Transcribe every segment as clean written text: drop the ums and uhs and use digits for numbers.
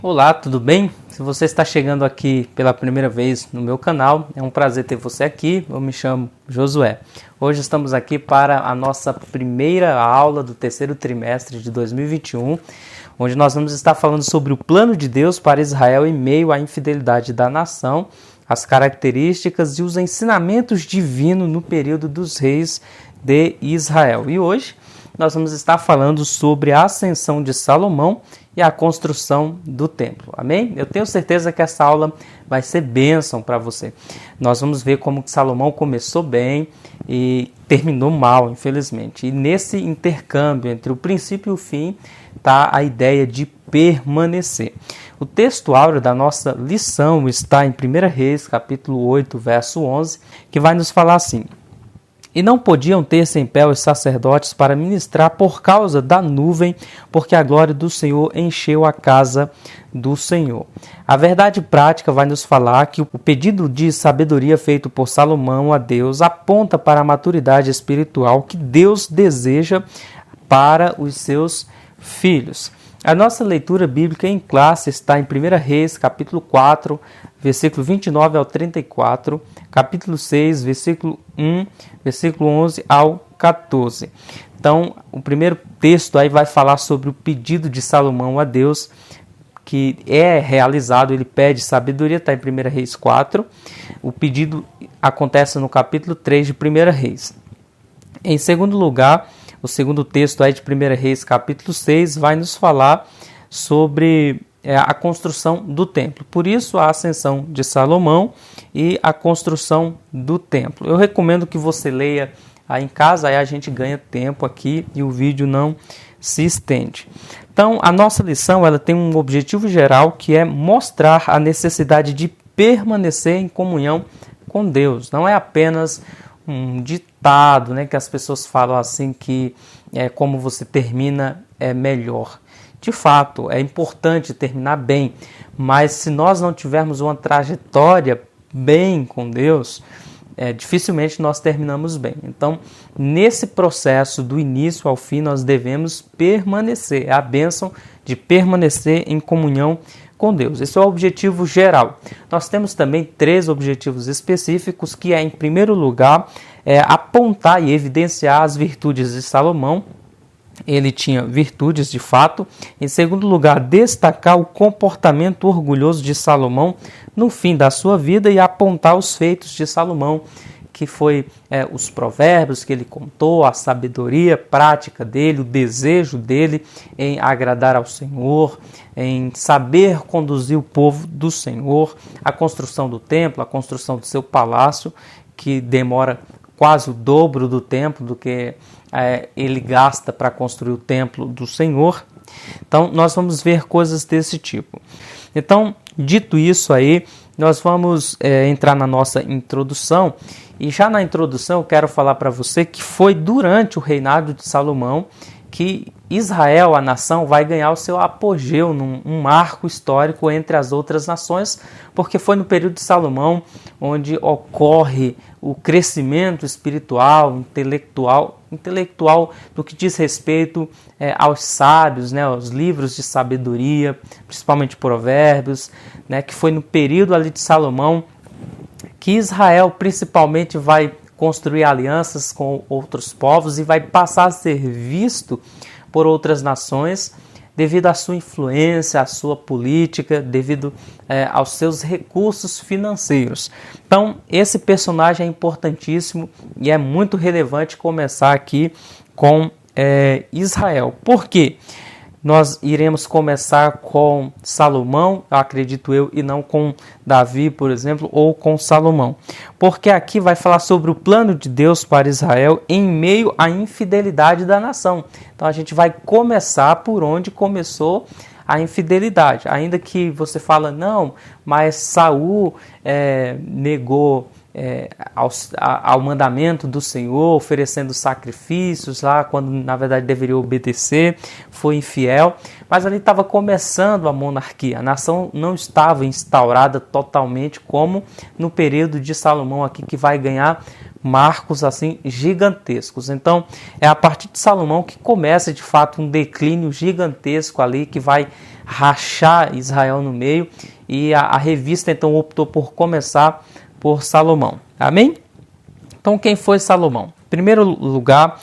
Olá, tudo bem? Se você está chegando aqui pela primeira vez no meu canal, é um prazer ter você aqui. Eu me chamo Josué. Hoje estamos aqui para a nossa primeira aula do terceiro trimestre de 2021, onde nós vamos estar falando sobre o plano de Deus para Israel em meio à infidelidade da nação, as características e os ensinamentos divinos no período dos reis de Israel. E hoje nós vamos estar falando sobre a ascensão de Salomão e a construção do templo. Amém? Eu tenho certeza que essa aula vai ser bênção para você. Nós vamos ver como que Salomão começou bem e terminou mal, infelizmente. E nesse intercâmbio entre o princípio e o fim está a ideia de permanecer. O texto áureo da nossa lição está em 1 Reis, capítulo 8, verso 11, que vai nos falar assim: E não podiam ter-se em pé os sacerdotes para ministrar por causa da nuvem, porque a glória do Senhor encheu a casa do Senhor. A verdade prática vai nos falar que o pedido de sabedoria feito por Salomão a Deus aponta para a maturidade espiritual que Deus deseja para os seus filhos. A nossa leitura bíblica em classe está em 1 Reis, capítulo 4, versículo 29 ao 34, capítulo 6, versículo 1, versículo 11 ao 14. Então, o primeiro texto aí vai falar sobre o pedido de Salomão a Deus, que é realizado, ele pede sabedoria, está em 1 Reis 4. O pedido acontece no capítulo 3 de 1 Reis. Em segundo lugar, o segundo texto aí de 1 Reis, capítulo 6, vai nos falar sobre a construção do templo. Por isso, a ascensão de Salomão e a construção do templo. Eu recomendo que você leia aí em casa, aí a gente ganha tempo aqui e o vídeo não se estende. Então, a nossa lição ela tem um objetivo geral que é mostrar a necessidade de permanecer em comunhão com Deus. Não é apenas um ditado, né, que as pessoas falam assim que como você termina é melhor. De fato, é importante terminar bem, mas se nós não tivermos uma trajetória bem com Deus, dificilmente nós terminamos bem. Então, nesse processo do início ao fim, nós devemos permanecer. É a bênção de permanecer em comunhão com Deus. Esse é o objetivo geral. Nós temos também 3 objetivos específicos, que é, em primeiro lugar, apontar e evidenciar as virtudes de Salomão. Ele tinha virtudes de fato. Em segundo lugar, destacar o comportamento orgulhoso de Salomão no fim da sua vida e apontar os feitos de Salomão, que foi os provérbios que ele contou, a sabedoria prática dele, o desejo dele em agradar ao Senhor, em saber conduzir o povo do Senhor, a construção do templo, a construção do seu palácio, que demora quase o dobro do tempo do que ele gasta para construir o templo do Senhor. Então, nós vamos ver coisas desse tipo. Então, dito isso aí, nós vamos entrar na nossa introdução. E já na introdução eu quero falar para você que foi durante o reinado de Salomão que Israel, a nação, vai ganhar o seu apogeu, num marco histórico entre as outras nações, porque foi no período de Salomão onde ocorre o crescimento espiritual, intelectual no que diz respeito aos sábios, né, aos livros de sabedoria, principalmente provérbios, né, que foi no período ali de Salomão que Israel principalmente vai construir alianças com outros povos e vai passar a ser visto por outras nações devido à sua influência, à sua política, devido aos seus recursos financeiros. Então, esse personagem é importantíssimo e é muito relevante começar aqui com Israel. Por quê? Nós iremos começar com Salomão, acredito eu, e não com Davi, por exemplo, ou com Salomão. Porque aqui vai falar sobre o plano de Deus para Israel em meio à infidelidade da nação. Então a gente vai começar por onde começou a infidelidade. Ainda que você fala, não, mas Saul negou ao mandamento do Senhor, oferecendo sacrifícios lá, quando na verdade deveria obedecer, foi infiel, mas ali estava começando a monarquia, a nação não estava instaurada totalmente como no período de Salomão aqui, que vai ganhar marcos assim gigantescos. Então é a partir de Salomão que começa de fato um declínio gigantesco ali, que vai rachar Israel no meio, e a revista então optou por começar por Salomão. Amém? Então, quem foi Salomão? Em primeiro lugar,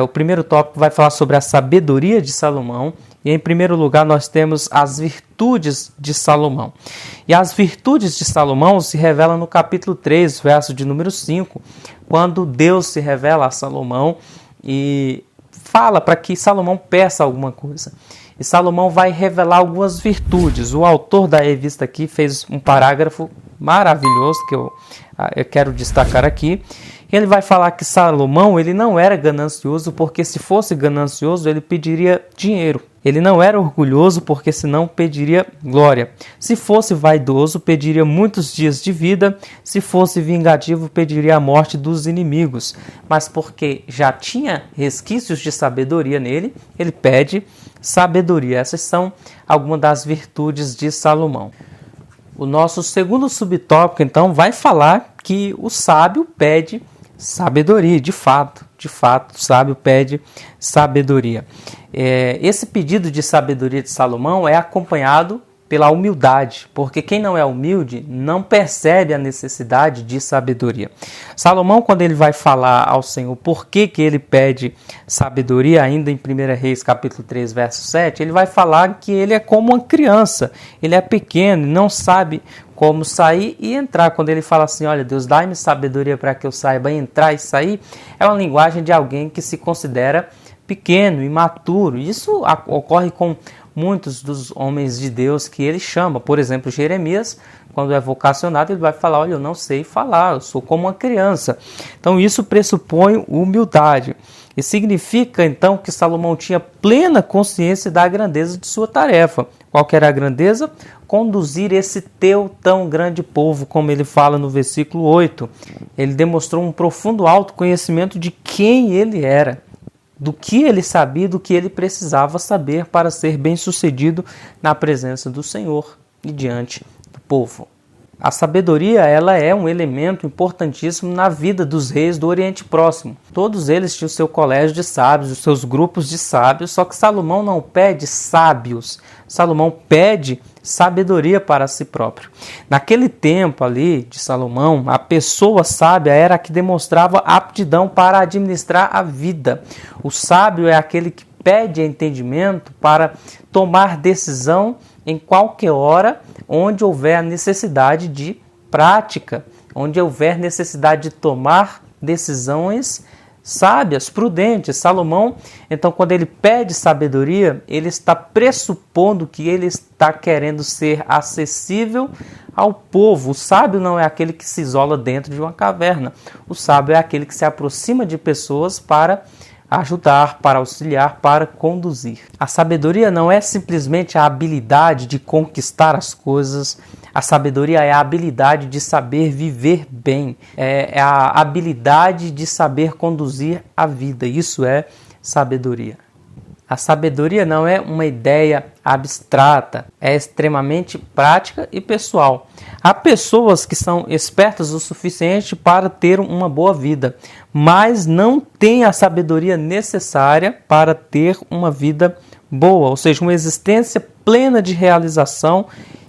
o primeiro tópico vai falar sobre a sabedoria de Salomão. E em primeiro lugar nós temos as virtudes de Salomão. E as virtudes de Salomão se revelam no capítulo 3, verso de número 5, quando Deus se revela a Salomão e fala para que Salomão peça alguma coisa. E Salomão vai revelar algumas virtudes. O autor da revista aqui fez um parágrafo maravilhoso que eu quero destacar aqui. Ele vai falar que Salomão ele não era ganancioso, porque se fosse ganancioso ele pediria dinheiro. Ele não era orgulhoso, porque senão pediria glória. Se fosse vaidoso, pediria muitos dias de vida. Se fosse vingativo, pediria a morte dos inimigos. Mas porque já tinha resquícios de sabedoria nele, ele pede sabedoria. Essas são algumas das virtudes de Salomão. O nosso segundo subtópico, então, vai falar que o sábio pede sabedoria. De fato, o sábio pede sabedoria. Esse pedido de sabedoria de Salomão é acompanhado pela humildade, porque quem não é humilde não percebe a necessidade de sabedoria. Salomão, quando ele vai falar ao Senhor por que ele pede sabedoria, ainda em 1 Reis capítulo 3, verso 7, ele vai falar que ele é como uma criança, ele é pequeno, não sabe como sair e entrar. Quando ele fala assim, olha, Deus, dá-me sabedoria para que eu saiba entrar e sair, é uma linguagem de alguém que se considera pequeno, imaturo. Isso ocorre com muitos dos homens de Deus que ele chama. Por exemplo, Jeremias, quando é vocacionado, ele vai falar, olha, eu não sei falar, eu sou como uma criança. Então isso pressupõe humildade. E significa então que Salomão tinha plena consciência da grandeza de sua tarefa. Qual que era a grandeza? Conduzir esse teu tão grande povo, como ele fala no versículo 8. Ele demonstrou um profundo autoconhecimento de quem ele era, do que ele sabia, do que ele precisava saber para ser bem-sucedido na presença do Senhor e diante do povo. A sabedoria, ela é um elemento importantíssimo na vida dos reis do Oriente Próximo. Todos eles tinham o seu colégio de sábios, os seus grupos de sábios, só que Salomão não pede sábios, Salomão pede sabedoria para si próprio. Naquele tempo ali de Salomão, a pessoa sábia era a que demonstrava aptidão para administrar a vida. O sábio é aquele que pede entendimento para tomar decisão em qualquer hora, onde houver a necessidade de prática, onde houver necessidade de tomar decisões sábias, prudentes. Salomão, então, quando ele pede sabedoria, ele está pressupondo que ele está querendo ser acessível ao povo. O sábio não é aquele que se isola dentro de uma caverna. O sábio é aquele que se aproxima de pessoas para ajudar, para auxiliar, para conduzir. A sabedoria não é simplesmente a habilidade de conquistar as coisas. A sabedoria é a habilidade de saber viver bem. É a habilidade de saber conduzir a vida. Isso é sabedoria. A sabedoria não é uma ideia abstrata, é extremamente prática e pessoal. Há pessoas que são espertas o suficiente para ter uma boa vida, mas não têm a sabedoria necessária para ter uma vida boa, ou seja, uma existência plena de realização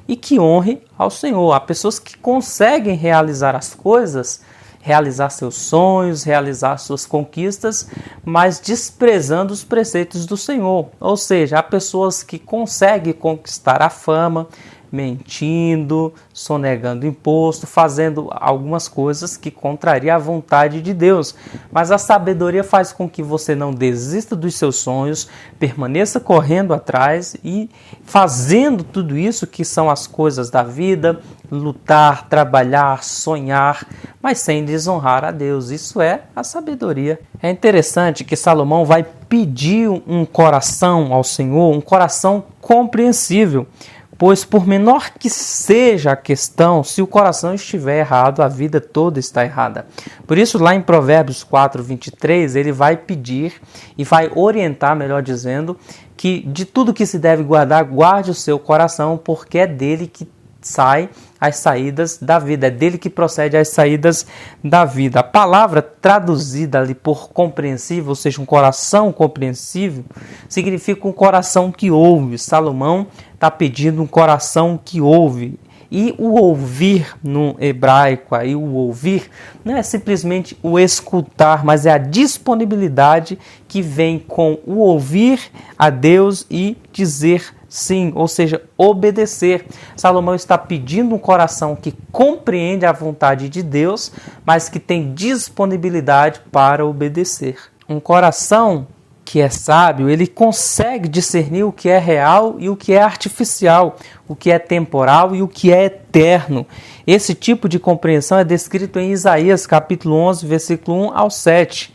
e que honre ao Senhor. Há pessoas que conseguem realizar as coisas, realizar seus sonhos, realizar suas conquistas, mas desprezando os preceitos do Senhor. Ou seja, há pessoas que conseguem conquistar a fama, mentindo, sonegando imposto, fazendo algumas coisas que contrariam a vontade de Deus. Mas a sabedoria faz com que você não desista dos seus sonhos, permaneça correndo atrás e fazendo tudo isso que são as coisas da vida, lutar, trabalhar, sonhar, mas sem desonrar a Deus. Isso é a sabedoria. É interessante que Salomão vai pedir um coração ao Senhor, um coração compreensível. Pois por menor que seja a questão, se o coração estiver errado, a vida toda está errada. Por isso, lá em Provérbios 4, 23, ele vai pedir e vai orientar, melhor dizendo, que de tudo que se deve guardar, guarde o seu coração, porque é dele que sai as saídas da vida, é dele que procede as saídas da vida. A palavra traduzida ali por compreensível, ou seja, um coração compreensível, significa um coração que ouve. Salomão está pedindo um coração que ouve. E o ouvir no hebraico, aí o ouvir, não é simplesmente o escutar, mas é a disponibilidade que vem com o ouvir a Deus e dizer sim, ou seja, obedecer. Salomão está pedindo um coração que compreende a vontade de Deus, mas que tem disponibilidade para obedecer. Um coração que é sábio, ele consegue discernir o que é real e o que é artificial, o que é temporal e o que é eterno. Esse tipo de compreensão é descrito em Isaías, capítulo 11, versículo 1 ao 7.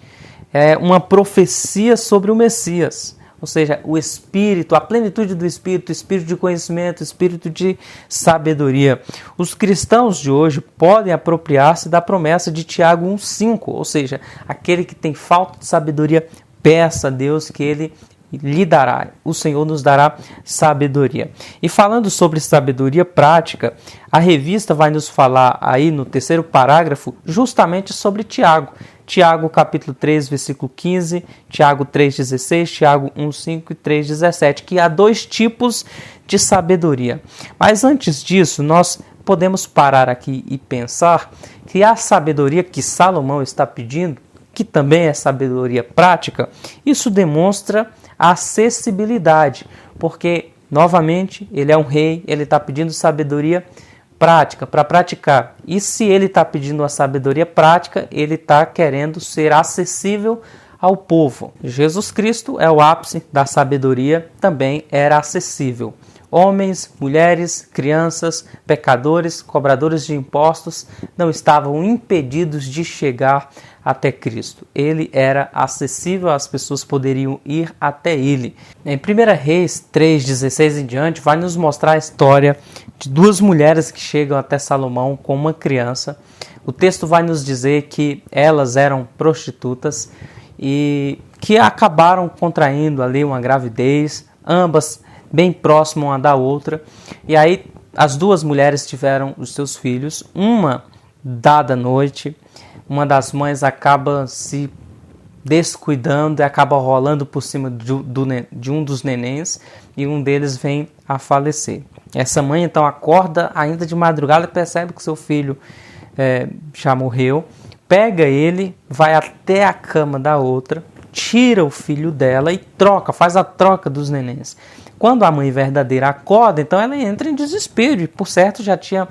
É uma profecia sobre o Messias, ou seja, o Espírito, a plenitude do Espírito, Espírito de conhecimento, Espírito de sabedoria. Os cristãos de hoje podem apropriar-se da promessa de Tiago 1,5, ou seja, aquele que tem falta de sabedoria, peça a Deus que Ele lhe dará. O Senhor nos dará sabedoria. E falando sobre sabedoria prática, a revista vai nos falar aí no terceiro parágrafo justamente sobre Tiago. Tiago capítulo 3, versículo 15, Tiago 3,16, Tiago 1,5 e 3,17, que há dois tipos de sabedoria. Mas antes disso, nós podemos parar aqui e pensar que a sabedoria que Salomão está pedindo, que também é sabedoria prática, isso demonstra a acessibilidade, porque, novamente, ele é um rei, ele está pedindo sabedoria prática, para praticar. E se ele está pedindo a sabedoria prática, ele está querendo ser acessível ao povo. Jesus Cristo é o ápice da sabedoria, também era acessível. Homens, mulheres, crianças, pecadores, cobradores de impostos não estavam impedidos de chegar até Cristo. Ele era acessível, as pessoas poderiam ir até ele. Em 1 Reis 3,16 em diante, vai nos mostrar a história de duas mulheres que chegam até Salomão com uma criança. O texto vai nos dizer que elas eram prostitutas e que acabaram contraindo ali uma gravidez, ambas bem próximas uma da outra. E aí as duas mulheres tiveram os seus filhos, uma dada noite. Uma das mães acaba se descuidando e acaba rolando por cima de um dos nenéns e um deles vem a falecer. Essa mãe então acorda ainda de madrugada e percebe que seu filho já morreu, pega ele, vai até a cama da outra, tira o filho dela e faz a troca dos nenéns. Quando a mãe verdadeira acorda, então ela entra em desespero e por certo já tinha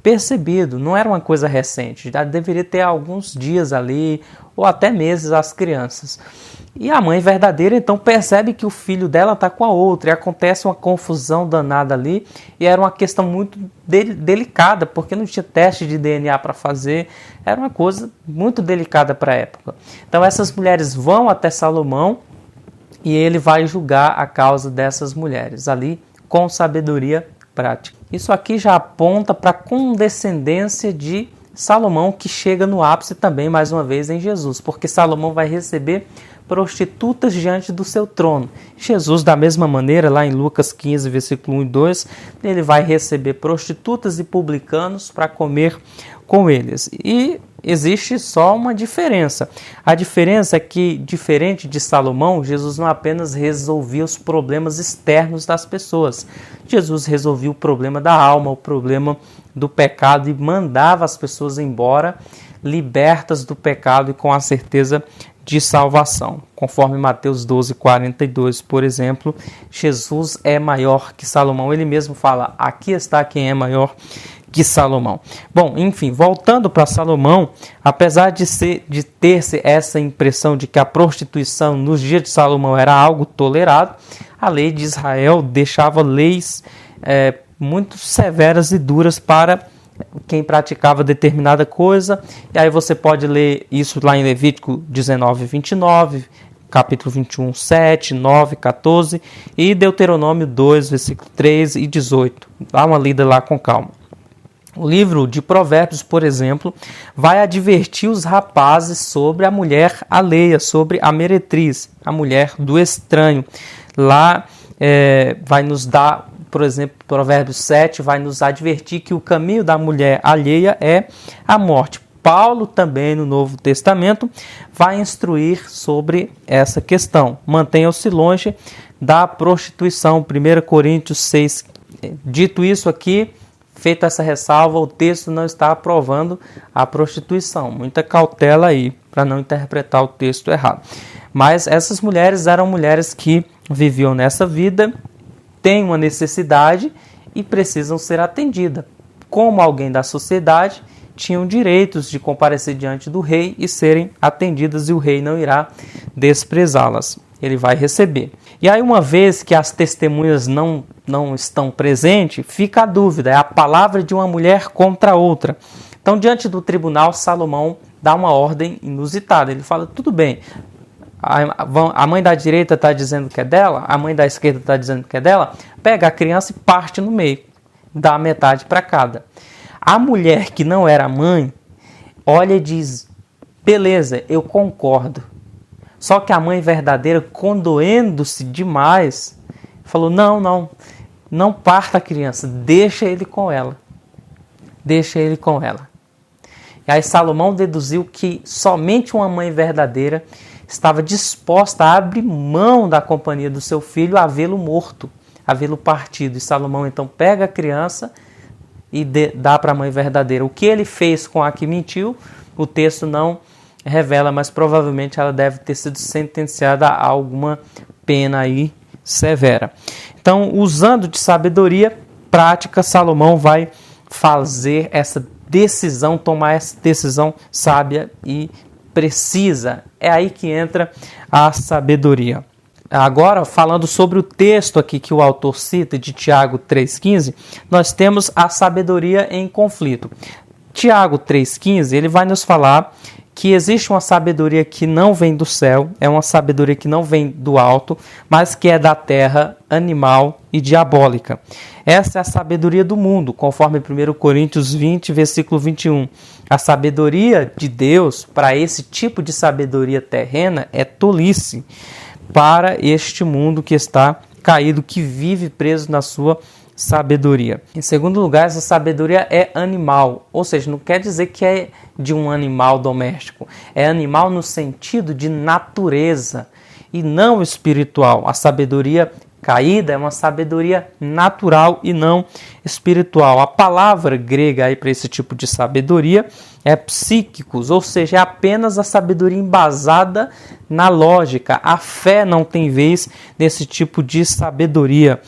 percebido, não era uma coisa recente, já deveria ter alguns dias ali, ou até meses as crianças. E a mãe verdadeira então percebe que o filho dela está com a outra, e acontece uma confusão danada ali, e era uma questão muito delicada, porque não tinha teste de DNA para fazer, era uma coisa muito delicada para a época. Então essas mulheres vão até Salomão, e ele vai julgar a causa dessas mulheres, ali com sabedoria prática. Isso aqui já aponta para a condescendência de Salomão, que chega no ápice também, mais uma vez, em Jesus, porque Salomão vai receber prostitutas diante do seu trono. Jesus, da mesma maneira, lá em Lucas 15, versículo 1 e 2, ele vai receber prostitutas e publicanos para comer com eles. E existe só uma diferença. A diferença é que, diferente de Salomão, Jesus não apenas resolvia os problemas externos das pessoas. Jesus resolvia o problema da alma, o problema do pecado e mandava as pessoas embora, libertas do pecado e com a certeza de salvação. Conforme Mateus 12, 42, por exemplo, Jesus é maior que Salomão. Ele mesmo fala, aqui está quem é maior que Salomão. Bom, enfim, voltando para Salomão, apesar de ter-se essa impressão de que a prostituição nos dias de Salomão era algo tolerado, a lei de Israel deixava leis muito severas e duras para quem praticava determinada coisa. E aí você pode ler isso lá em Levítico 19, 29, capítulo 21, 7, 9, 14 e Deuteronômio 2, versículo 3 e 18. Dá uma lida lá com calma. O livro de Provérbios, por exemplo, vai advertir os rapazes sobre a mulher alheia, sobre a meretriz, a mulher do estranho. Lá vai nos dar por exemplo, Provérbios 7 vai nos advertir que o caminho da mulher alheia é a morte. Paulo também no Novo Testamento vai instruir sobre essa questão. Mantenham-se longe da prostituição. 1 Coríntios 6. Dito isso aqui, feita essa ressalva, o texto não está aprovando a prostituição. Muita cautela aí para não interpretar o texto errado. Mas essas mulheres eram mulheres que viviam nessa vida, têm uma necessidade e precisam ser atendidas. Como alguém da sociedade, tinham direitos de comparecer diante do rei e serem atendidas, e o rei não irá desprezá-las. Ele vai receber. E aí, uma vez que as testemunhas não estão presentes, fica a dúvida, é a palavra de uma mulher contra outra. Então, diante do tribunal, Salomão dá uma ordem inusitada. Ele fala, tudo bem, a mãe da direita está dizendo que é dela, a mãe da esquerda está dizendo que é dela, pega a criança e parte no meio, dá metade para cada. A mulher que não era mãe, olha e diz, beleza, eu concordo. Só que a mãe verdadeira, condoendo-se demais, falou, não parta a criança, deixa ele com ela. Deixa ele com ela. E aí Salomão deduziu que somente uma mãe verdadeira estava disposta a abrir mão da companhia do seu filho a vê-lo morto, a vê-lo partido. E Salomão então pega a criança e dá para a mãe verdadeira. O que ele fez com a que mentiu, o texto não revela, mas provavelmente ela deve ter sido sentenciada a alguma pena aí severa. Então, usando de sabedoria prática, Salomão vai fazer essa decisão, tomar essa decisão sábia e precisa. É aí que entra a sabedoria. Agora, falando sobre o texto aqui que o autor cita, de Tiago 3,15, nós temos a sabedoria em conflito. Tiago 3,15, ele vai nos falar que existe uma sabedoria que não vem do céu, é uma sabedoria que não vem do alto, mas que é da terra, animal e diabólica. Essa é a sabedoria do mundo, conforme 1 Coríntios 20, versículo 21. A sabedoria de Deus, para esse tipo de sabedoria terrena, é tolice para este mundo que está caído, que vive preso na sua sabedoria. Em segundo lugar, essa sabedoria é animal, ou seja, não quer dizer que é de um animal doméstico, é animal no sentido de natureza e não espiritual. A sabedoria caída é uma sabedoria natural e não espiritual. A palavra grega aí para esse tipo de sabedoria é psíquicos, ou seja, é apenas a sabedoria embasada na lógica. A fé não tem vez nesse tipo de sabedoria.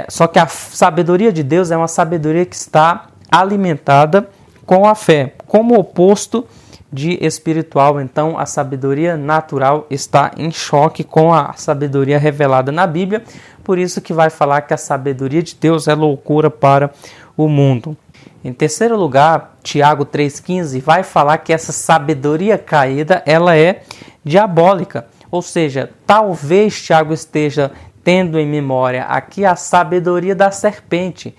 Só que a sabedoria de Deus é uma sabedoria que está alimentada com a fé, como oposto de espiritual. Então, a sabedoria natural está em choque com a sabedoria revelada na Bíblia. Por isso que vai falar que a sabedoria de Deus é loucura para o mundo. Em terceiro lugar, Tiago 3,15 vai falar que essa sabedoria caída, ela é diabólica. Ou seja, talvez Tiago esteja tendo em memória aqui a sabedoria da serpente,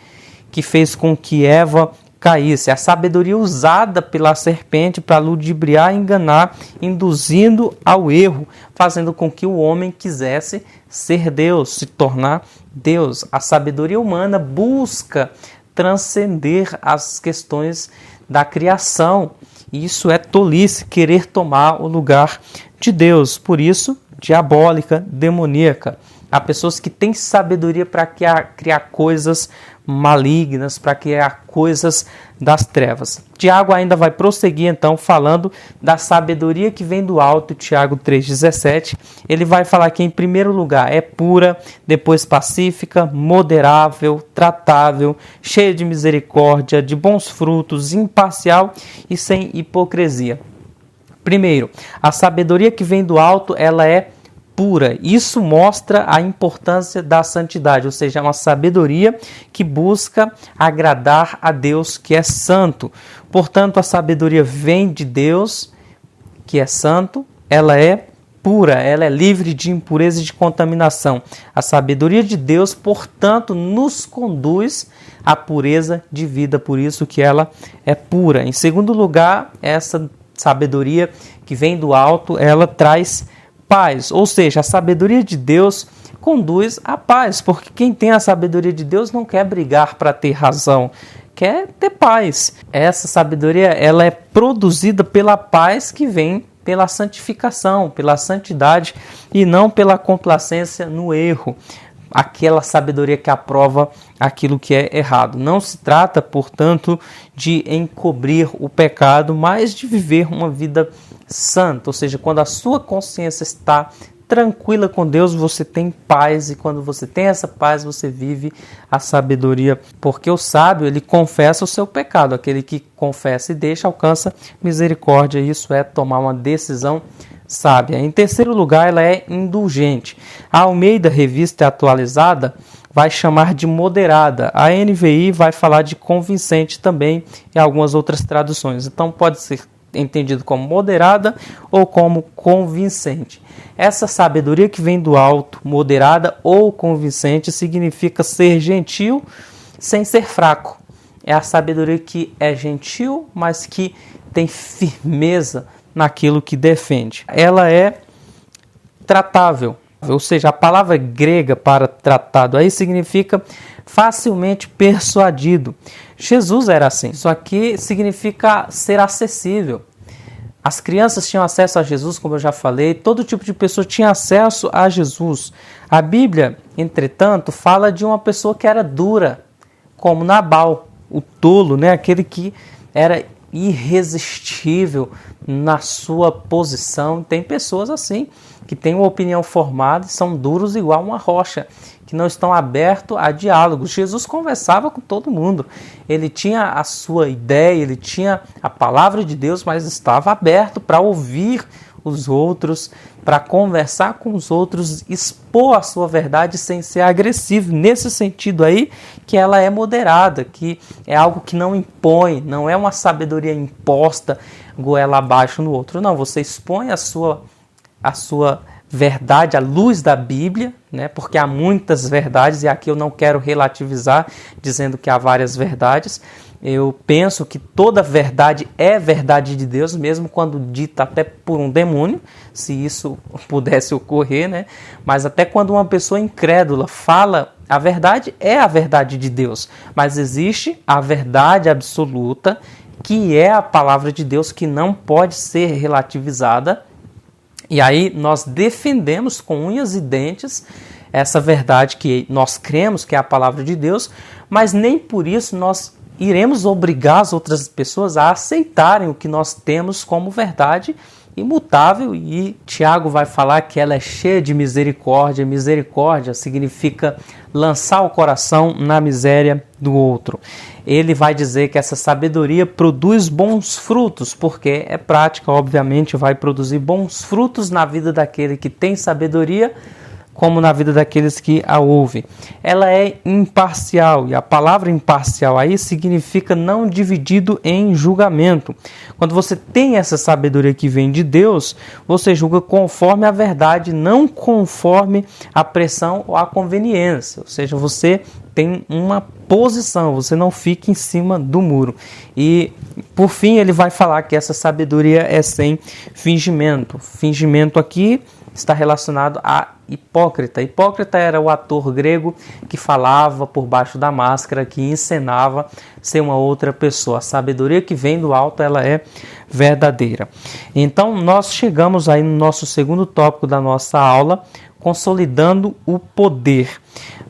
que fez com que Eva caísse. A sabedoria usada pela serpente para ludibriar e enganar, induzindo ao erro, fazendo com que o homem quisesse ser Deus, se tornar Deus. A sabedoria humana busca transcender as questões da criação. Isso é tolice, querer tomar o lugar de Deus. Por isso, diabólica, demoníaca. Há pessoas que têm sabedoria para criar coisas malignas, para criar coisas das trevas. Tiago ainda vai prosseguir então falando da sabedoria que vem do alto. Tiago 3,17, ele vai falar que em primeiro lugar é pura, depois pacífica, moderável, tratável, cheia de misericórdia, de bons frutos, imparcial e sem hipocrisia. Primeiro, a sabedoria que vem do alto, ela é pura. Isso mostra a importância da santidade, ou seja, é uma sabedoria que busca agradar a Deus, que é santo. Portanto, a sabedoria vem de Deus, que é santo, ela é pura, ela é livre de impureza e de contaminação. A sabedoria de Deus, portanto, nos conduz à pureza de vida, por isso que ela é pura. Em segundo lugar, essa sabedoria que vem do alto, ela traz paz, ou seja, a sabedoria de Deus conduz à paz, porque quem tem a sabedoria de Deus não quer brigar para ter razão, quer ter paz. Essa sabedoria, ela é produzida pela paz que vem pela santificação, pela santidade e não pela complacência no erro, aquela sabedoria que aprova aquilo que é errado. Não se trata, portanto, de encobrir o pecado, mas de viver uma vida santa, ou seja, quando a sua consciência está tranquila com Deus, você tem paz, e quando você tem essa paz, você vive a sabedoria, porque o sábio, ele confessa o seu pecado, aquele que confessa e deixa, alcança misericórdia, isso é tomar uma decisão sábia. Em terceiro lugar, ela é indulgente. A Almeida, Revista Atualizada, vai chamar de moderada, a NVI vai falar de convincente também, e algumas outras traduções, então pode ser entendido como moderada ou como convincente. Essa sabedoria que vem do alto, moderada ou convincente, significa ser gentil sem ser fraco. É a sabedoria que é gentil, mas que tem firmeza naquilo que defende. Ela é tratável, ou seja, a palavra grega para tratado aí significa facilmente persuadido. Jesus era assim. Isso aqui significa ser acessível. As crianças tinham acesso a Jesus, como eu já falei, todo tipo de pessoa tinha acesso a Jesus. A Bíblia, entretanto, fala de uma pessoa que era dura, como Nabal, o tolo, né? Aquele que era irresistível na sua posição. Tem pessoas assim, que têm uma opinião formada e são duros igual uma rocha, que não estão abertos a diálogos. Jesus conversava com todo mundo. Ele tinha a sua ideia, ele tinha a palavra de Deus, mas estava aberto para ouvir os outros, para conversar com os outros, expor a sua verdade sem ser agressivo. Nesse sentido aí, que ela é moderada, que é algo que não impõe, não é uma sabedoria imposta, goela abaixo no outro. Não, você expõe a sua verdade à luz da Bíblia, né? Porque há muitas verdades, e aqui eu não quero relativizar dizendo que há várias verdades. Eu penso que toda verdade é verdade de Deus, mesmo quando dita até por um demônio, se isso pudesse ocorrer, né? Mas até quando uma pessoa incrédula fala a verdade, é a verdade de Deus. Mas existe a verdade absoluta, que é a palavra de Deus, que não pode ser relativizada. E aí nós defendemos com unhas e dentes essa verdade que nós cremos que é a palavra de Deus, mas nem por isso nós iremos obrigar as outras pessoas a aceitarem o que nós temos como verdade imutável. E Tiago vai falar que ela é cheia de misericórdia. Misericórdia significa lançar o coração na miséria do outro. Ele vai dizer que essa sabedoria produz bons frutos, porque é prática, obviamente, vai produzir bons frutos na vida daquele que tem sabedoria, como na vida daqueles que a ouvem. Ela é imparcial, e a palavra imparcial aí significa não dividido em julgamento. Quando você tem essa sabedoria que vem de Deus, você julga conforme a verdade, não conforme a pressão ou a conveniência. Ou seja, você tem uma posição, você não fica em cima do muro. E, por fim, ele vai falar que essa sabedoria é sem fingimento. Fingimento aqui está relacionado a hipócrita. Hipócrita era o ator grego que falava por baixo da máscara, que encenava ser uma outra pessoa. A sabedoria que vem do alto, ela é verdadeira. Então, nós chegamos aí no nosso segundo tópico da nossa aula, consolidando o poder.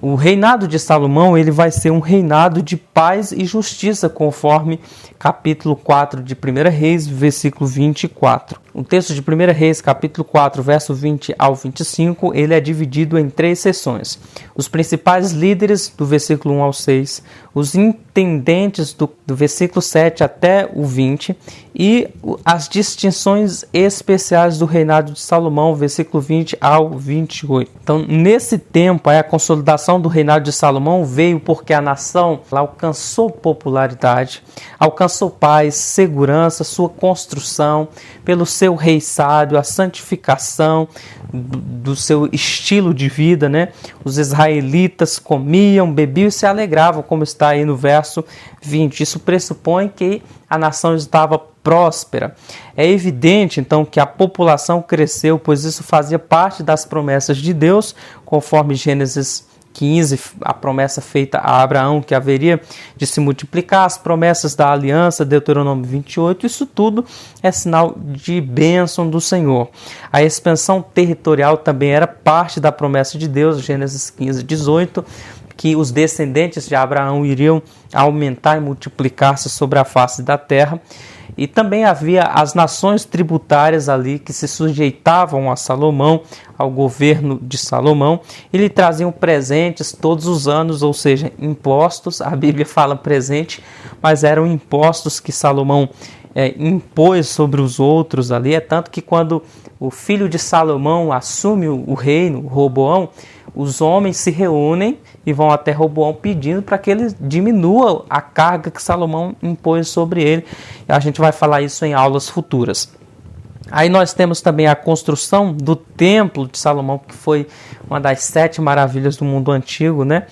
O reinado de Salomão, ele vai ser um reinado de paz e justiça, conforme capítulo 4 de 1 Reis, versículo 24. O texto de 1 Reis, capítulo 4, verso 20 ao 25, ele é dividido em 3 seções. Os principais líderes, do versículo 1 ao 6, os intendentes, do versículo 7 até o 20, e as distinções especiais do reinado de Salomão, versículo 20 ao 28. Então, nesse tempo, a consolidação do reinado de Salomão veio porque a nação alcançou popularidade, alcançou paz, segurança, sua construção, pelo seu rei sábio, a santificação do seu estilo de vida, né? Os israelitas comiam, bebiam e se alegravam, como está aí no verso 20. Isso pressupõe que a nação estava próspera. É evidente, então, que a população cresceu, pois isso fazia parte das promessas de Deus, conforme Gênesis 15, a promessa feita a Abraão, que haveria de se multiplicar, as promessas da aliança, Deuteronômio 28, isso tudo é sinal de bênção do Senhor. A expansão territorial também era parte da promessa de Deus, Gênesis 15, 18, que os descendentes de Abraão iriam aumentar e multiplicar-se sobre a face da terra. E também havia as nações tributárias ali que se sujeitavam a Salomão, ao governo de Salomão, e lhe traziam presentes todos os anos, ou seja, impostos. A Bíblia fala presente, mas eram impostos que Salomão impôs sobre os outros ali. É tanto que quando o filho de Salomão assume o reino, Roboão, os homens se reúnem e vão até Roboão pedindo para que ele diminua a carga que Salomão impôs sobre ele. A gente vai falar isso em aulas futuras. Aí nós temos também a construção do templo de Salomão, que foi uma das 7 maravilhas do mundo antigo, né?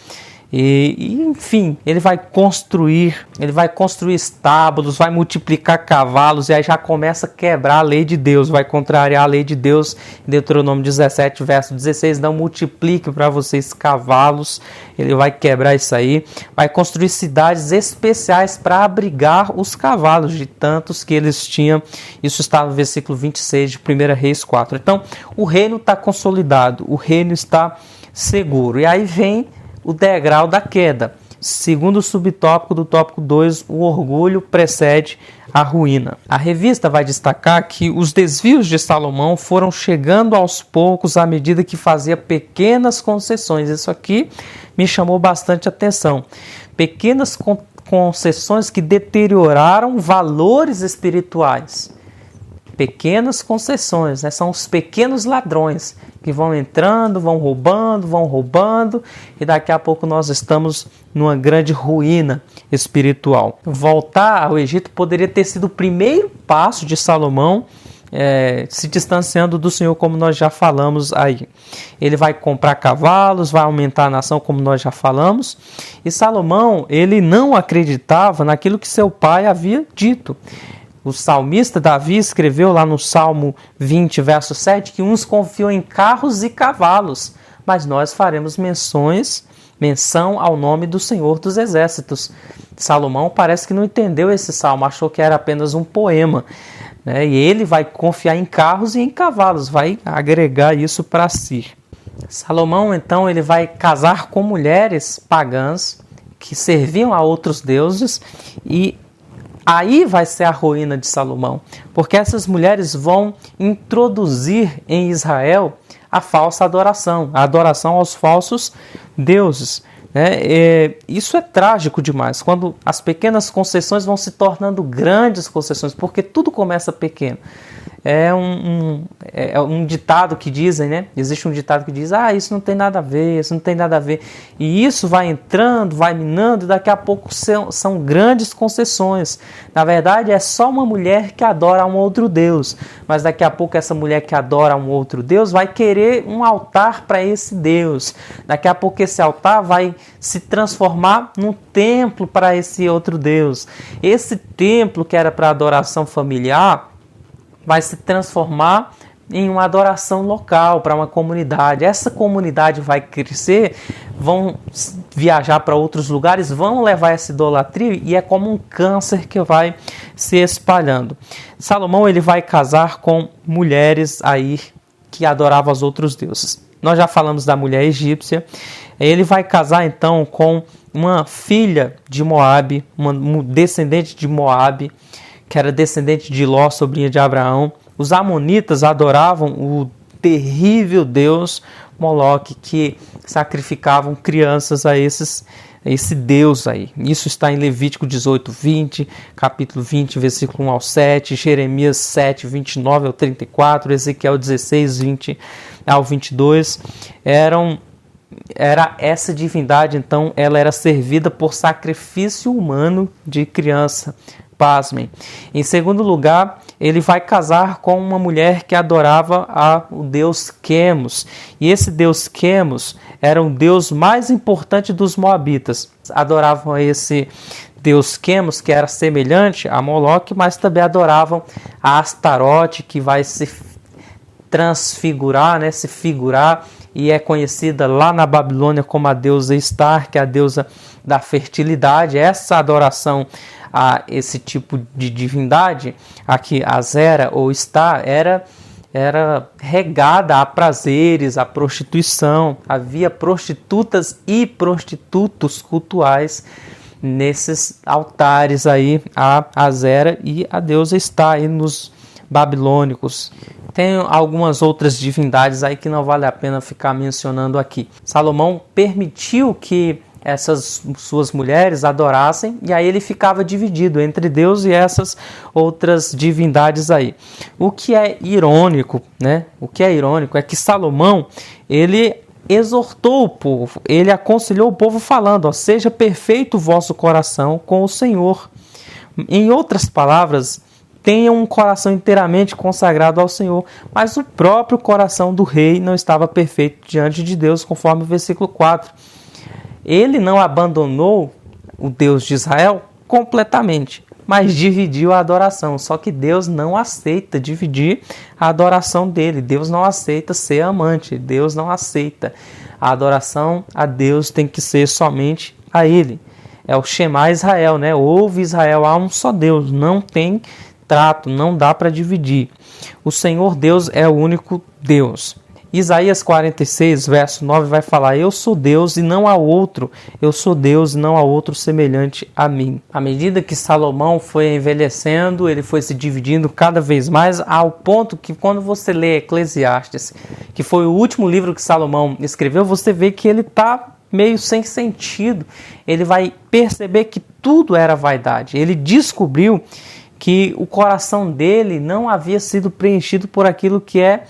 Enfim, ele vai construir estábulos, vai multiplicar cavalos, e aí já começa a quebrar a lei de Deus, vai contrariar a lei de Deus. Deuteronômio 17, verso 16, não multiplique para vocês cavalos, ele vai quebrar isso aí. Vai construir cidades especiais para abrigar os cavalos, de tantos que eles tinham. Isso está no versículo 26 de 1 Reis 4. Então, o reino está consolidado, o reino está seguro. E aí vem o degrau da queda. Segundo o subtópico do tópico 2, o orgulho precede a ruína. A revista vai destacar que os desvios de Salomão foram chegando aos poucos à medida que fazia pequenas concessões. Isso aqui me chamou bastante atenção. Pequenas concessões que deterioraram valores espirituais. Pequenas concessões, né? São os pequenos ladrões que vão entrando, vão roubando, e daqui a pouco nós estamos numa grande ruína espiritual. Voltar ao Egito poderia ter sido o primeiro passo de Salomão, se distanciando do Senhor, como nós já falamos aí. Ele vai comprar cavalos, vai aumentar a nação, como nós já falamos, e Salomão, ele não acreditava naquilo que seu pai havia dito. O salmista Davi escreveu lá no Salmo 20, verso 7, que uns confiam em carros e cavalos, mas nós faremos menção ao nome do Senhor dos Exércitos. Salomão parece que não entendeu esse salmo, achou que era apenas um poema, né? E ele vai confiar em carros e em cavalos, vai agregar isso para si. Salomão, então, ele vai casar com mulheres pagãs que serviam a outros deuses, e aí vai ser a ruína de Salomão, porque essas mulheres vão introduzir em Israel a falsa adoração, a adoração aos falsos deuses. Isso é trágico demais, quando as pequenas concessões vão se tornando grandes concessões, porque tudo começa pequeno. É um ditado que dizem, né? Existe um ditado que diz, isso não tem nada a ver, isso não tem nada a ver. E isso vai entrando, vai minando, e daqui a pouco são grandes concessões. Na verdade, é só uma mulher que adora a um outro Deus. Mas daqui a pouco essa mulher que adora a um outro Deus vai querer um altar para esse Deus. Daqui a pouco esse altar vai se transformar num templo para esse outro Deus. Esse templo que era para adoração familiar vai se transformar em uma adoração local para uma comunidade. Essa comunidade vai crescer, vão viajar para outros lugares, vão levar essa idolatria, e é como um câncer que vai se espalhando. Salomão, ele vai casar com mulheres aí que adoravam os outros deuses. Nós já falamos da mulher egípcia. Ele vai casar então com uma filha de Moabe, uma descendente de Moabe, que era descendente de Ló, sobrinha de Abraão. Os amonitas adoravam o terrível deus Moloque, que sacrificavam crianças a esse deus aí. Isso está em Levítico 18, 20, capítulo 20, versículo 1 ao 7, Jeremias 7, 29 ao 34, Ezequiel 16, 20 ao 22. Era essa divindade, então, ela era servida por sacrifício humano de criança. Pasmem. Em segundo lugar, ele vai casar com uma mulher que adorava o deus Quemos. E esse deus Quemos era o deus mais importante dos moabitas. Adoravam esse deus Quemos, que era semelhante a Moloque, mas também adoravam a Astarote, que vai se transfigurar, né, se figurar, e é conhecida lá na Babilônia como a deusa Estar, que é a deusa da fertilidade. Essa adoração a esse tipo de divindade, aqui Azera ou Estar, era regada a prazeres, a prostituição. Havia prostitutas e prostitutos cultuais nesses altares aí, a Azera e a deusa Estar aí nos babilônicos. Tem algumas outras divindades aí que não vale a pena ficar mencionando aqui. Salomão permitiu que essas suas mulheres adorassem, e aí ele ficava dividido entre Deus e essas outras divindades aí. O que é irônico, né? O que é irônico é que Salomão, ele exortou o povo, ele aconselhou o povo falando, ó, seja perfeito o vosso coração com o Senhor. Em outras palavras, tenha um coração inteiramente consagrado ao Senhor, mas o próprio coração do rei não estava perfeito diante de Deus, conforme o versículo 4. Ele não abandonou o Deus de Israel completamente, mas dividiu a adoração. Só que Deus não aceita dividir a adoração dele. Deus não aceita ser amante. Deus não aceita. A adoração a Deus tem que ser somente a ele. É o Shema Israel, né? Ouve Israel, há um só Deus. Não tem trato, não dá para dividir. O Senhor Deus é o único Deus. Isaías 46, verso 9 vai falar: eu sou Deus e não há outro, eu sou Deus e não há outro semelhante a mim. À medida que Salomão foi envelhecendo, ele foi se dividindo cada vez mais, ao ponto que quando você lê Eclesiastes, que foi o último livro que Salomão escreveu, você vê que ele está meio sem sentido. Ele vai perceber que tudo era vaidade. Ele descobriu que o coração dele não havia sido preenchido por aquilo que é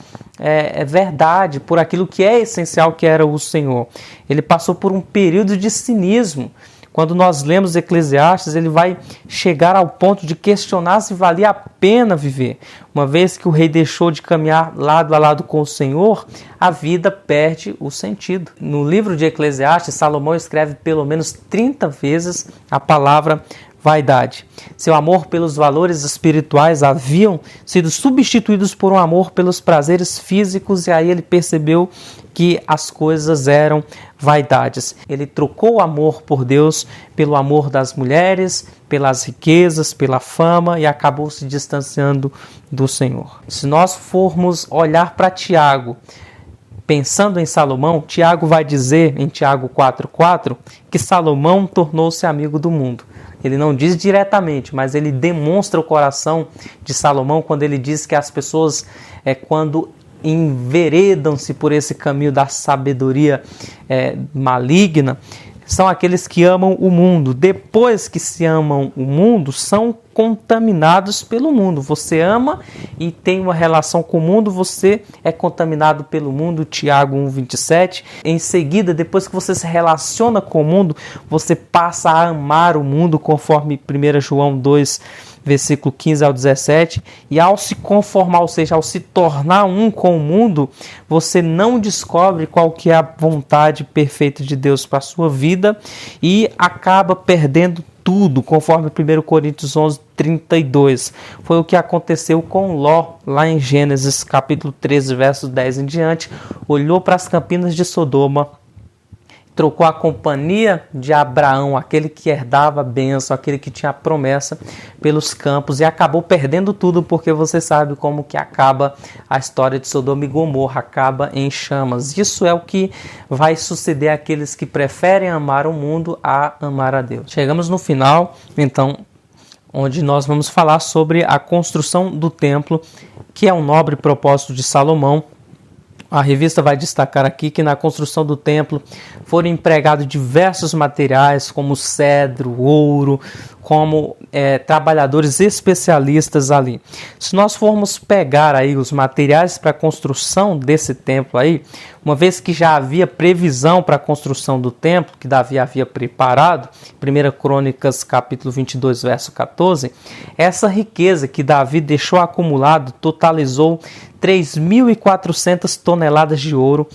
verdade, por aquilo que é essencial, que era o Senhor. Ele passou por um período de cinismo. Quando nós lemos Eclesiastes, ele vai chegar ao ponto de questionar se valia a pena viver. Uma vez que o rei deixou de caminhar lado a lado com o Senhor, a vida perde o sentido. No livro de Eclesiastes, Salomão escreve pelo menos 30 vezes a palavra vaidade. Seu amor pelos valores espirituais haviam sido substituídos por um amor pelos prazeres físicos, e aí ele percebeu que as coisas eram vaidades. Ele trocou o amor por Deus pelo amor das mulheres, pelas riquezas, pela fama, e acabou se distanciando do Senhor. Se nós formos olhar para Tiago, pensando em Salomão, Tiago vai dizer em Tiago 4,4 que Salomão tornou-se amigo do mundo. Ele não diz diretamente, mas ele demonstra o coração de Salomão quando ele diz que as pessoas, quando enveredam-se por esse caminho da sabedoria maligna, são aqueles que amam o mundo. Depois que se amam o mundo, são contaminados pelo mundo. Você ama e tem uma relação com o mundo, você é contaminado pelo mundo. Tiago 1,27. Em seguida, depois que você se relaciona com o mundo, você passa a amar o mundo, conforme 1 João 2, versículo 15 ao 17, e ao se conformar, ou seja, ao se tornar um com o mundo, você não descobre qual que é a vontade perfeita de Deus para a sua vida e acaba perdendo tudo, conforme 1 Coríntios 11, 32. Foi o que aconteceu com Ló, lá em Gênesis capítulo 13, verso 10 em diante. Olhou para as campinas de Sodoma, trocou a companhia de Abraão, aquele que herdava a bênção, aquele que tinha a promessa, pelos campos, e acabou perdendo tudo, porque você sabe como que acaba a história de Sodoma e Gomorra, acaba em chamas. Isso é o que vai suceder àqueles que preferem amar o mundo a amar a Deus. Chegamos no final, então, onde nós vamos falar sobre a construção do templo, que é um nobre propósito de Salomão. A revista vai destacar aqui que na construção do templo foram empregados diversos materiais, como cedro, ouro, como trabalhadores especialistas ali. Se nós formos pegar aí os materiais para a construção desse templo aí, uma vez que já havia previsão para a construção do templo, que Davi havia preparado, 1 Crônicas capítulo 22, verso 14, essa riqueza que Davi deixou acumulado totalizou 3.400 toneladas de ouro,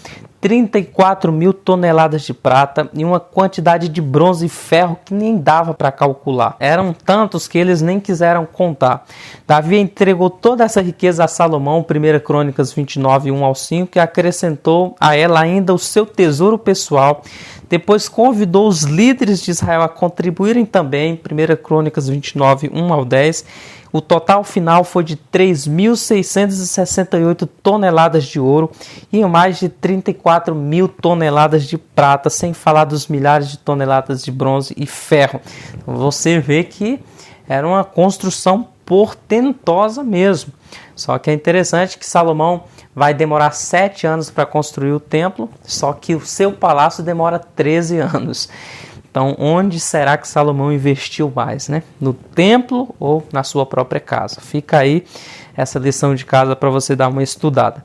34 mil toneladas de prata e uma quantidade de bronze e ferro que nem dava para calcular. Eram tantos que eles nem quiseram contar. Davi entregou toda essa riqueza a Salomão, 1 Crônicas 29, 1 ao 5, e acrescentou a ela ainda o seu tesouro pessoal. Depois convidou os líderes de Israel a contribuírem também, 1 Crônicas 29, 1 ao 10. O total final foi de 3.668 toneladas de ouro e mais de 34 mil toneladas de prata, sem falar dos milhares de toneladas de bronze e ferro. Então, você vê que era uma construção portentosa mesmo. Só que é interessante que Salomão vai demorar 7 anos para construir o templo, só que o seu palácio demora 13 anos. Então, onde será que Salomão investiu mais, né? No templo ou na sua própria casa? Fica aí essa lição de casa para você dar uma estudada.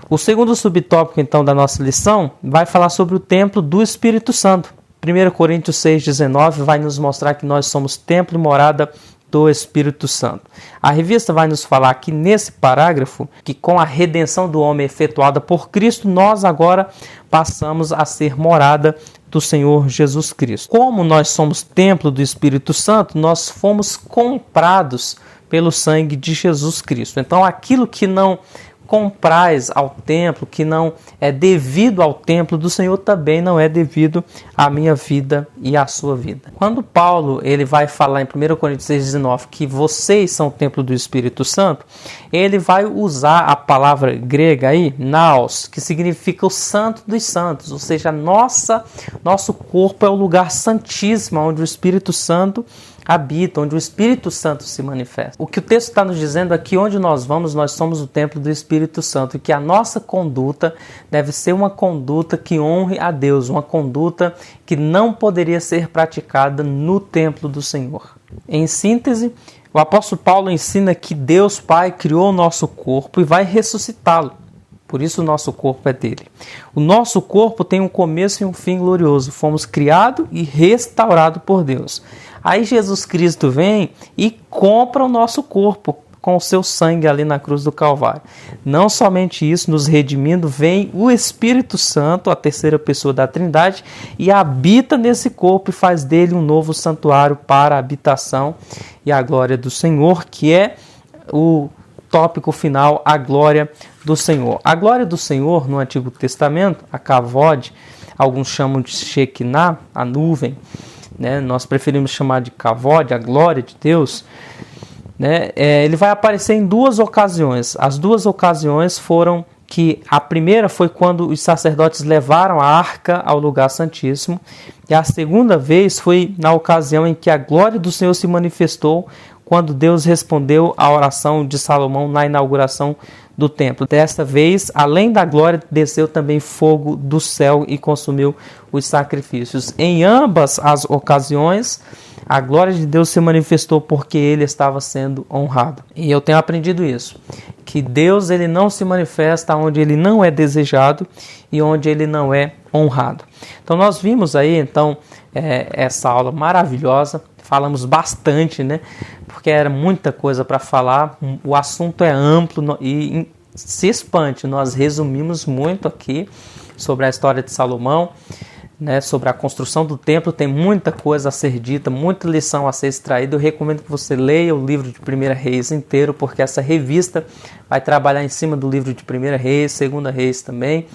O segundo subtópico, então, da nossa lição vai falar sobre o templo do Espírito Santo. 1 Coríntios 6,19 vai nos mostrar que nós somos templo e morada do Espírito Santo. A revista vai nos falar aqui nesse parágrafo que com a redenção do homem efetuada por Cristo, nós agora passamos a ser morada do Senhor Jesus Cristo. Como nós somos templo do Espírito Santo, nós fomos comprados pelo sangue de Jesus Cristo. Então, aquilo que não comprais ao templo, que não é devido ao templo do Senhor, também não é devido à minha vida e à sua vida. Quando Paulo ele vai falar em 1 Coríntios 6,19 que vocês são o templo do Espírito Santo, ele vai usar a palavra grega aí, naos, que significa o santo dos santos, ou seja, nosso corpo é o lugar santíssimo, onde o Espírito Santo habita, onde o Espírito Santo se manifesta. O que o texto está nos dizendo é que onde nós vamos, nós somos o templo do Espírito Santo e que a nossa conduta deve ser uma conduta que honre a Deus, uma conduta que não poderia ser praticada no templo do Senhor. Em síntese, o apóstolo Paulo ensina que Deus Pai criou o nosso corpo e vai ressuscitá-lo. Por isso o nosso corpo é dele. O nosso corpo tem um começo e um fim glorioso. Fomos criados e restaurados por Deus. Aí Jesus Cristo vem e compra o nosso corpo com o seu sangue ali na cruz do Calvário. Não somente isso, nos redimindo, vem o Espírito Santo, a terceira pessoa da Trindade, e habita nesse corpo e faz dele um novo santuário para a habitação e a glória do Senhor, que é o tópico final, a glória do Senhor. A glória do Senhor no Antigo Testamento, a kavod, alguns chamam de Shekinah, a nuvem, né? Nós preferimos chamar de kavod, a glória de Deus, né? Ele vai aparecer em duas ocasiões. As duas ocasiões foram que a primeira foi quando os sacerdotes levaram a arca ao lugar santíssimo, e a segunda vez foi na ocasião em que a glória do Senhor se manifestou quando Deus respondeu à oração de Salomão na inauguração do templo. Desta vez, além da glória, desceu também fogo do céu e consumiu os sacrifícios. Em ambas as ocasiões, a glória de Deus se manifestou porque ele estava sendo honrado. E eu tenho aprendido isso, que Deus ele não se manifesta onde ele não é desejado e onde ele não é honrado. Então nós vimos aí essa aula maravilhosa. Falamos bastante, né? Porque era muita coisa para falar. O assunto é amplo e se espante. Nós resumimos muito aqui sobre a história de Salomão, né? Sobre a construção do templo. Tem muita coisa a ser dita, muita lição a ser extraída. Eu recomendo que você leia o livro de 1 Reis inteiro, porque essa revista vai trabalhar em cima do livro de 1 Reis, 2 Reis também.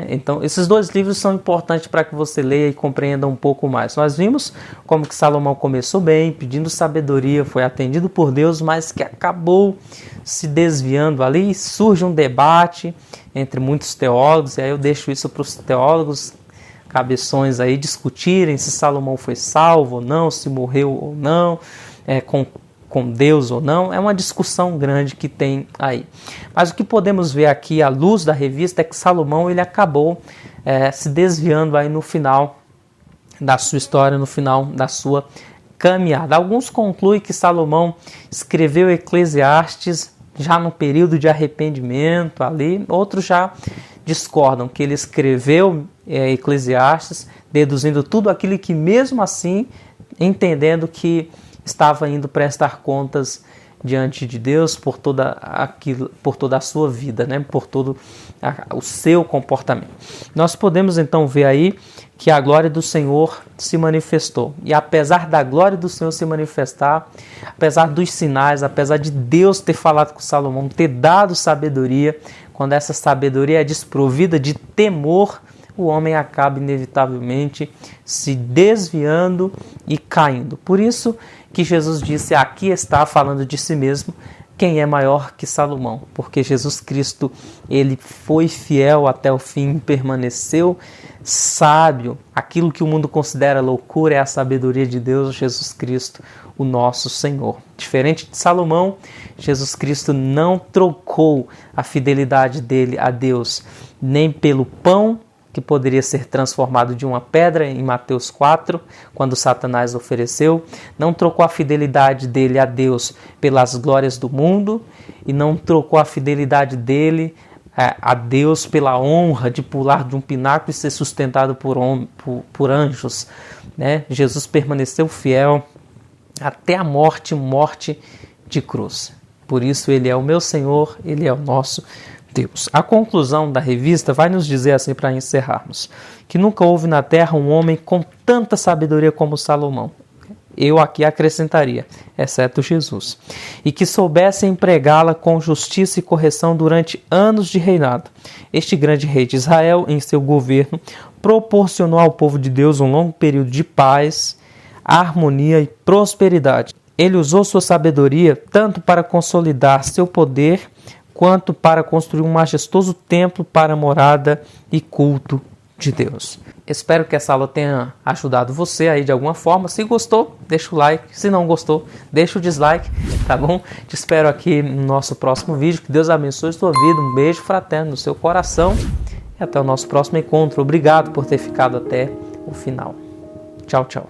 Então, esses dois livros são importantes para que você leia e compreenda um pouco mais. Nós vimos como que Salomão começou bem, pedindo sabedoria, foi atendido por Deus, mas que acabou se desviando ali. Surge um debate entre muitos teólogos, e aí eu deixo isso para os teólogos cabeções aí discutirem se Salomão foi salvo ou não, se morreu ou não, com Deus ou não. É uma discussão grande que tem aí. Mas o que podemos ver aqui à luz da revista é que Salomão ele acabou se desviando aí no final da sua história, no final da sua caminhada. Alguns concluem que Salomão escreveu Eclesiastes já no período de arrependimento ali, outros já discordam que ele escreveu Eclesiastes deduzindo tudo aquilo que mesmo assim, entendendo que estava indo prestar contas diante de Deus por toda a sua vida, né? Por todo o seu comportamento. Nós podemos então ver aí que a glória do Senhor se manifestou. E apesar da glória do Senhor se manifestar, apesar dos sinais, apesar de Deus ter falado com Salomão, ter dado sabedoria, quando essa sabedoria é desprovida de temor, o homem acaba inevitavelmente se desviando e caindo. Por isso que Jesus disse, aqui está falando de si mesmo, quem é maior que Salomão, porque Jesus Cristo, ele foi fiel até o fim, permaneceu sábio. Aquilo que o mundo considera loucura é a sabedoria de Deus, Jesus Cristo, o nosso Senhor. Diferente de Salomão, Jesus Cristo não trocou a fidelidade dele a Deus, nem pelo pão, que poderia ser transformado de uma pedra em Mateus 4, quando Satanás ofereceu, não trocou a fidelidade dele a Deus pelas glórias do mundo e não trocou a fidelidade dele a Deus pela honra de pular de um pináculo e ser sustentado por anjos, né? Jesus permaneceu fiel até a morte de cruz. Por isso ele é o meu Senhor, ele é o nosso Deus. A conclusão da revista vai nos dizer assim, para encerrarmos, que nunca houve na terra um homem com tanta sabedoria como Salomão. Eu aqui acrescentaria, exceto Jesus. E que soubesse empregá-la com justiça e correção durante anos de reinado. Este grande rei de Israel, em seu governo, proporcionou ao povo de Deus um longo período de paz, harmonia e prosperidade. Ele usou sua sabedoria tanto para consolidar seu poder, quanto para construir um majestoso templo para a morada e culto de Deus. Espero que essa aula tenha ajudado você aí de alguma forma. Se gostou, deixa o like. Se não gostou, deixa o dislike, tá bom? Te espero aqui no nosso próximo vídeo. Que Deus abençoe a sua vida. Um beijo fraterno no seu coração. E até o nosso próximo encontro. Obrigado por ter ficado até o final. Tchau, tchau.